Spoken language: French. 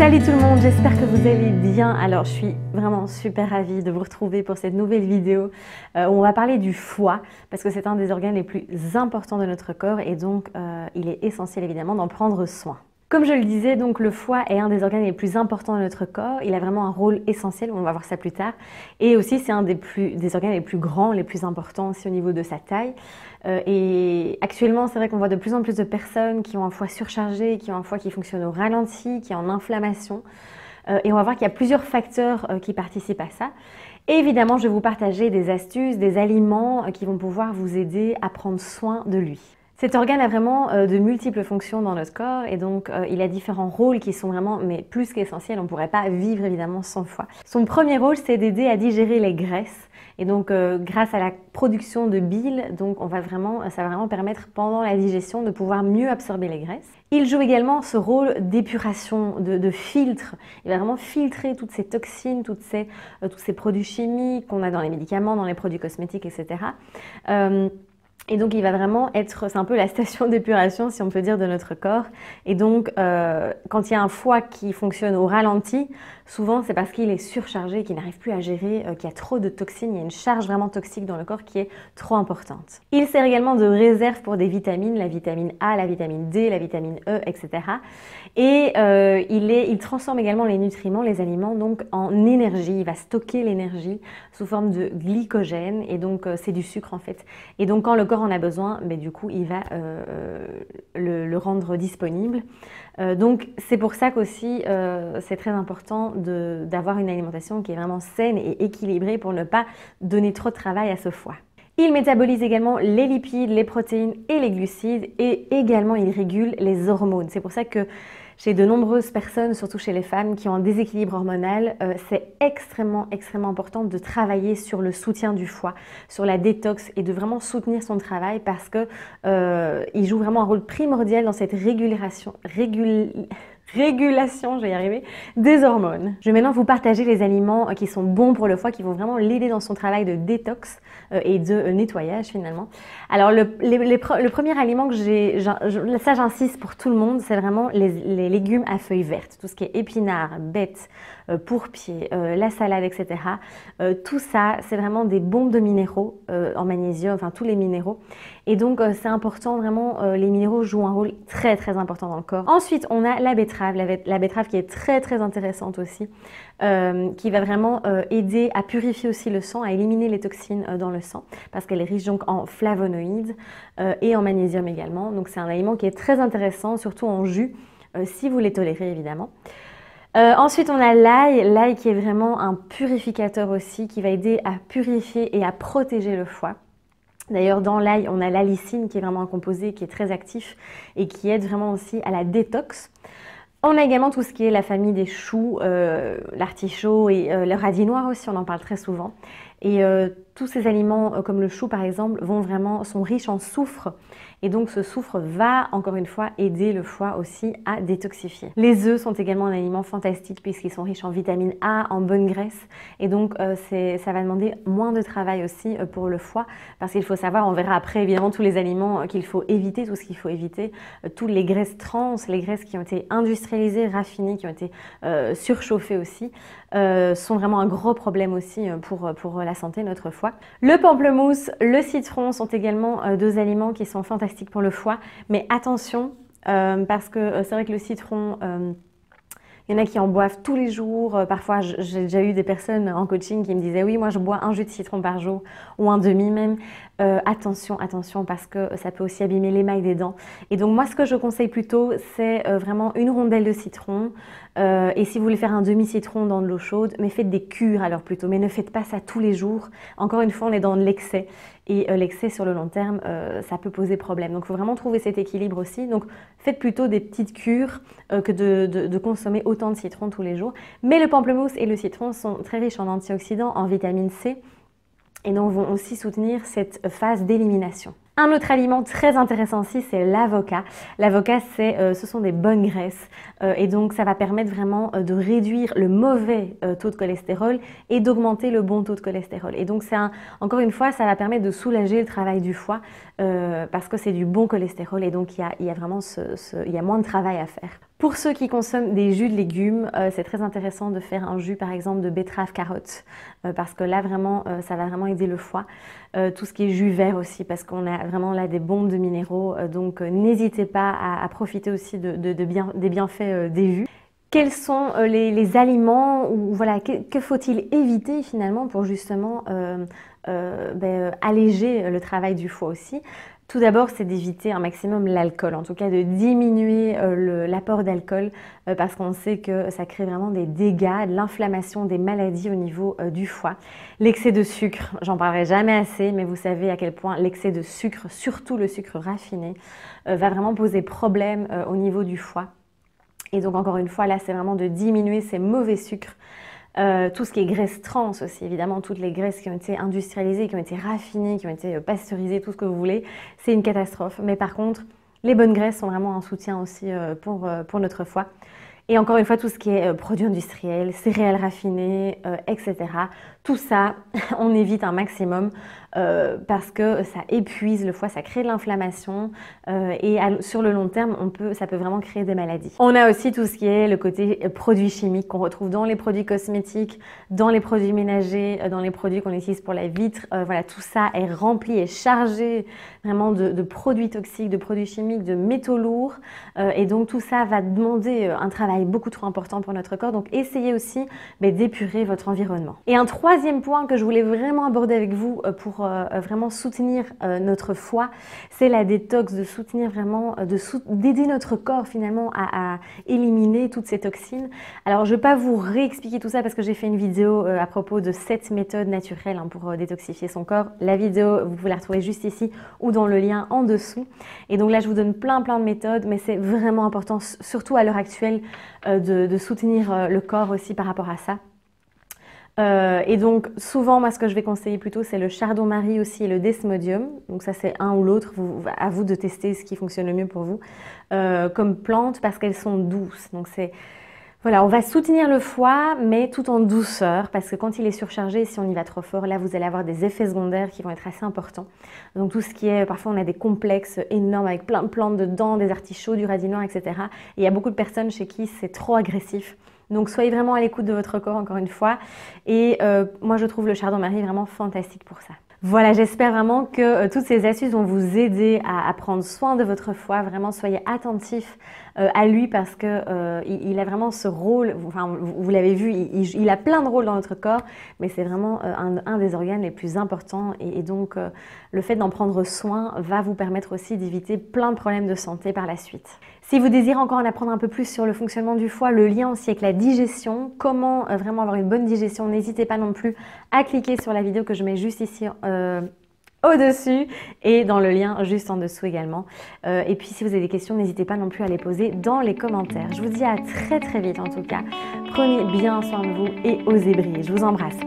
Salut tout le monde, j'espère que vous allez bien. Alors je suis vraiment super ravie de vous retrouver pour cette nouvelle vidéo où on va parler du foie parce que c'est un des organes les plus importants de notre corps et donc il est essentiel évidemment d'en prendre soin. Comme je le disais, donc le foie est un des organes les plus importants de notre corps. Il a vraiment un rôle essentiel, on va voir ça plus tard. Et aussi, c'est un des organes les plus grands, les plus importants aussi au niveau de sa taille. Et actuellement, c'est vrai qu'on voit de plus en plus de personnes qui ont un foie surchargé, qui ont un foie qui fonctionne au ralenti, qui est en inflammation. Et on va voir qu'il y a plusieurs facteurs qui participent à ça. Et évidemment, je vais vous partager des astuces, des aliments qui vont pouvoir vous aider à prendre soin de lui. Cet organe a vraiment de multiples fonctions dans notre corps et donc il a différents rôles qui sont vraiment plus qu'essentiels. On ne pourrait pas vivre évidemment sans foie. Son premier rôle, c'est d'aider à digérer les graisses et donc grâce à la production de bile, donc ça va vraiment permettre pendant la digestion de pouvoir mieux absorber les graisses. Il joue également ce rôle d'épuration, de filtre. Il va vraiment filtrer toutes ces toxines, tous ces produits chimiques qu'on a dans les médicaments, dans les produits cosmétiques, etc. Et donc, il va vraiment c'est un peu la station d'épuration, si on peut dire, de notre corps. Et donc, quand il y a un foie qui fonctionne au ralenti, souvent, c'est parce qu'il est surchargé, qu'il n'arrive plus à gérer, qu'il y a trop de toxines. Il y a une charge vraiment toxique dans le corps qui est trop importante. Il sert également de réserve pour des vitamines, la vitamine A, la vitamine D, la vitamine E, etc. Et il transforme également les nutriments, les aliments, donc en énergie. Il va stocker l'énergie sous forme de glycogène. Et donc, c'est du sucre, en fait. Et donc, quand le corps en a besoin, mais du coup il va le rendre disponible. Donc c'est pour ça qu'aussi c'est très important d'avoir une alimentation qui est vraiment saine et équilibrée pour ne pas donner trop de travail à ce foie. Il métabolise également les lipides, les protéines et les glucides et également il régule les hormones. C'est pour ça que chez de nombreuses personnes, surtout chez les femmes qui ont un déséquilibre hormonal, c'est extrêmement important de travailler sur le soutien du foie, sur la détox et de vraiment soutenir son travail parce que il joue vraiment un rôle primordial dans cette régulation, je vais y arriver, des hormones. Je vais maintenant vous partager les aliments qui sont bons pour le foie, qui vont vraiment l'aider dans son travail de détox et de nettoyage finalement. Alors le premier aliment que ça j'insiste pour tout le monde, c'est vraiment les légumes à feuilles vertes, tout ce qui est épinards, bettes, pourpiers, la salade, etc. Tout ça, c'est vraiment des bombes de minéraux en magnésium, enfin tous les minéraux. Et donc c'est important vraiment, les minéraux jouent un rôle très important dans le corps. Ensuite, on a la betterave, la betterave qui est très intéressante aussi, qui va vraiment aider à purifier aussi le sang, à éliminer les toxines dans le sang, parce qu'elle est riche donc en flavonoïdes et en magnésium également. Donc c'est un aliment qui est très intéressant, surtout en jus, si vous les tolérez évidemment. Ensuite, on a l'ail qui est vraiment un purificateur aussi, qui va aider à purifier et à protéger le foie. D'ailleurs, dans l'ail, on a l'allicine qui est vraiment un composé qui est très actif et qui aide vraiment aussi à la détox. On a également tout ce qui est la famille des choux, l'artichaut et le radis noir aussi, on en parle très souvent. Et tous ces aliments comme le chou par exemple sont riches en soufre et donc ce soufre va encore une fois aider le foie aussi à détoxifier. Les œufs sont également un aliment fantastique puisqu'ils sont riches en vitamine A, en bonne graisse et donc ça va demander moins de travail aussi pour le foie parce qu'il faut savoir, on verra après évidemment tous les aliments qu'il faut éviter, tout ce qu'il faut éviter, toutes les graisses trans, les graisses qui ont été industrialisées, raffinées, qui ont été surchauffées aussi, sont vraiment un gros problème aussi pour la santé de notre foie. Le pamplemousse, le citron sont également deux aliments qui sont fantastiques pour le foie, mais attention parce que c'est vrai que le citron, il y en a qui en boivent tous les jours. Parfois, j'ai déjà eu des personnes en coaching qui me disaient « Oui, moi je bois un jus de citron par jour ou un demi même. » Attention parce que ça peut aussi abîmer l'émail des dents. Et donc moi, ce que je conseille plutôt, c'est vraiment une rondelle de citron. Et si vous voulez faire un demi-citron dans de l'eau chaude, mais faites des cures alors plutôt. Mais ne faites pas ça tous les jours. Encore une fois, on est dans de l'excès. Et l'excès sur le long terme, ça peut poser problème. Donc il faut vraiment trouver cet équilibre aussi. Donc faites plutôt des petites cures que de consommer autant de citron tous les jours. Mais le pamplemousse et le citron sont très riches en antioxydants, en vitamine C. Et donc vont aussi soutenir cette phase d'élimination. Un autre aliment très intéressant aussi, c'est l'avocat. L'avocat, ce sont des bonnes graisses et donc ça va permettre vraiment de réduire le mauvais taux de cholestérol et d'augmenter le bon taux de cholestérol. Et donc encore une fois, ça va permettre de soulager le travail du foie parce que c'est du bon cholestérol et donc il y a vraiment moins de travail à faire. Pour ceux qui consomment des jus de légumes, c'est très intéressant de faire un jus par exemple de betterave carotte parce que là vraiment ça va vraiment aider le foie. Tout ce qui est jus vert aussi parce qu'on a vraiment là des bombes de minéraux donc n'hésitez pas à profiter aussi des bienfaits des jus. Quels sont les aliments ou voilà, que faut-il éviter finalement pour justement alléger le travail du foie aussi? Tout d'abord, c'est d'éviter un maximum l'alcool, en tout cas de diminuer l'apport d'alcool parce qu'on sait que ça crée vraiment des dégâts, de l'inflammation, des maladies au niveau du foie. L'excès de sucre, j'en parlerai jamais assez, mais vous savez à quel point l'excès de sucre, surtout le sucre raffiné, va vraiment poser problème au niveau du foie. Et donc encore une fois, là, c'est vraiment de diminuer ces mauvais sucres. Tout ce qui est graisse trans aussi, évidemment, toutes les graisses qui ont été industrialisées, qui ont été raffinées, qui ont été pasteurisées, tout ce que vous voulez, c'est une catastrophe. Mais par contre, les bonnes graisses sont vraiment un soutien aussi pour notre foie. Et encore une fois, tout ce qui est produits industriels, céréales raffinées, etc. Tout ça, on évite un maximum parce que ça épuise le foie, ça crée de l'inflammation et sur le long terme, ça peut vraiment créer des maladies. On a aussi tout ce qui est le côté produits chimiques qu'on retrouve dans les produits cosmétiques, dans les produits ménagers, dans les produits qu'on utilise pour la vitre. Voilà, tout ça est rempli et chargé vraiment de produits toxiques, de produits chimiques, de métaux lourds. Et donc tout ça va demander un travail beaucoup trop important pour notre corps. Donc essayez aussi d'épurer votre environnement. Et un troisième point que je voulais vraiment aborder avec vous pour vraiment soutenir notre foie, c'est la détox, de soutenir vraiment, d'aider notre corps finalement à éliminer toutes ces toxines. Alors je ne vais pas vous réexpliquer tout ça parce que j'ai fait une vidéo à propos de 7 méthodes naturelles pour détoxifier son corps. La vidéo, vous pouvez la retrouver juste ici ou dans le lien en dessous. Et donc là, je vous donne plein de méthodes, mais c'est vraiment important, surtout à l'heure actuelle, de soutenir le corps aussi par rapport à ça. Et donc souvent, moi ce que je vais conseiller plutôt c'est le chardon-marie aussi et le desmodium. Donc ça c'est un ou l'autre, à vous de tester ce qui fonctionne le mieux pour vous. Comme plantes parce qu'elles sont douces. Donc voilà, on va soutenir le foie mais tout en douceur parce que quand il est surchargé, si on y va trop fort, là vous allez avoir des effets secondaires qui vont être assez importants. Donc tout ce qui est, parfois on a des complexes énormes avec plein de plantes dedans, des artichauts, du radis noir, etc. Et il y a beaucoup de personnes chez qui c'est trop agressif. Donc soyez vraiment à l'écoute de votre corps encore une fois et moi je trouve le chardon-marie vraiment fantastique pour ça. Voilà, j'espère vraiment que toutes ces astuces vont vous aider à prendre soin de votre foie. Vraiment, soyez attentifs à lui parce que il a vraiment ce rôle, enfin, vous l'avez vu, il a plein de rôles dans notre corps, mais c'est vraiment un des organes les plus importants et donc le fait d'en prendre soin va vous permettre aussi d'éviter plein de problèmes de santé par la suite. Si vous désirez encore en apprendre un peu plus sur le fonctionnement du foie, le lien aussi avec la digestion, comment vraiment avoir une bonne digestion, n'hésitez pas non plus à cliquer sur la vidéo que je mets juste ici au-dessus et dans le lien juste en dessous également. Et puis si vous avez des questions, n'hésitez pas non plus à les poser dans les commentaires. Je vous dis à très vite en tout cas. Prenez bien soin de vous et osez briller. Je vous embrasse.